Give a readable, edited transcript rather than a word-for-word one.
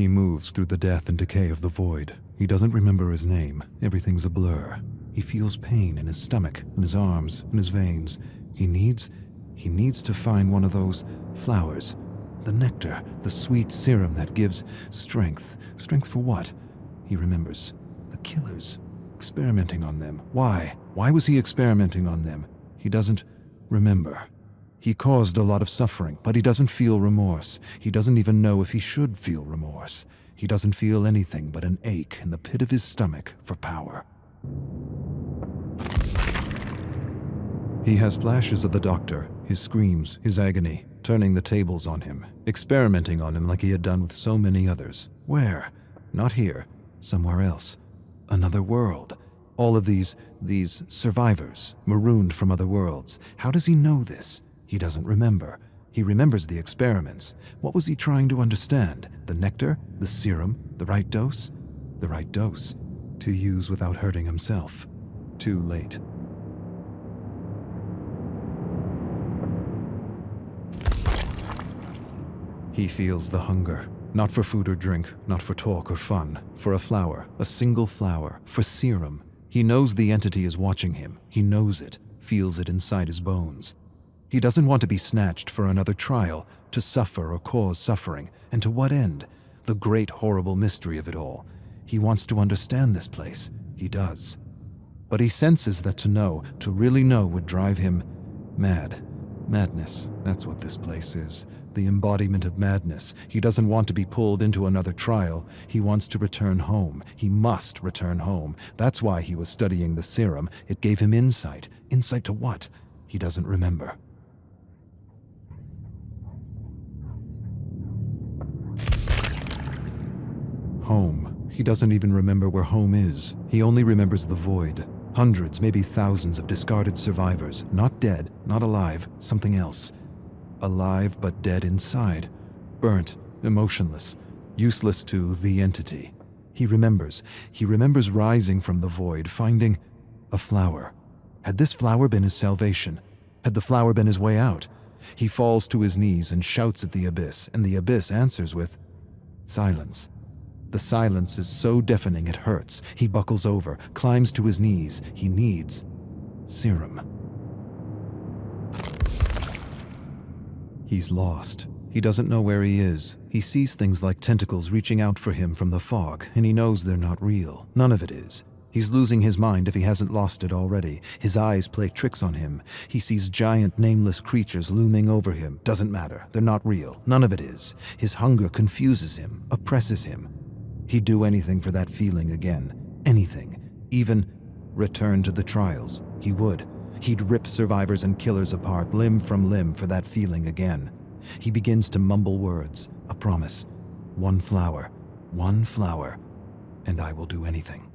He moves through the death and decay of the void. He doesn't remember his name. Everything's a blur. He feels pain in his stomach, in his arms, in his veins. He needs to find one of those flowers. The nectar, the sweet serum that gives strength. Strength for what? He remembers. The killers. Experimenting on them. Why? Why was he experimenting on them? He doesn't remember. He caused a lot of suffering, but he doesn't feel remorse. He doesn't even know if he should feel remorse. He doesn't feel anything but an ache in the pit of his stomach for power. He has flashes of the doctor, his screams, his agony, turning the tables on him, experimenting on him like he had done with so many others. Where? Not here. Somewhere else. Another world. All of these survivors, marooned from other worlds. How does he know this? He doesn't remember. He remembers the experiments. What was he trying to understand? The nectar? The serum? The right dose? The right dose. To use without hurting himself. Too late. He feels the hunger. Not for food or drink, not for talk or fun. For a flower, a single flower, for serum. He knows the entity is watching him. He knows it, feels it inside his bones. He doesn't want to be snatched for another trial, to suffer or cause suffering. And to what end? The great horrible mystery of it all. He wants to understand this place. He does. But he senses that to know, to really know, would drive him mad. Madness, that's what this place is. The embodiment of madness. He doesn't want to be pulled into another trial. He wants to return home. He must return home. That's why he was studying the serum. It gave him insight. Insight to what? He doesn't remember. Home. He doesn't even remember where home is. He only remembers the void. Hundreds, maybe thousands of discarded survivors. Not dead, not alive, something else. Alive but dead inside. Burnt, emotionless, useless to the entity. He remembers. He remembers rising from the void, finding a flower. Had this flower been his salvation? Had the flower been his way out? He falls to his knees and shouts at the abyss, and the abyss answers with silence. The silence is so deafening it hurts. He buckles over, climbs to his knees. He needs serum. He's lost. He doesn't know where he is. He sees things like tentacles reaching out for him from the fog, and he knows they're not real. None of it is. He's losing his mind if he hasn't lost it already. His eyes play tricks on him. He sees giant, nameless creatures looming over him. Doesn't matter. They're not real. None of it is. His hunger confuses him, oppresses him. He'd do anything for that feeling again. Anything. Even return to the trials. He would. He'd rip survivors and killers apart, limb from limb, for that feeling again. He begins to mumble words. A promise. One flower, and I will do anything.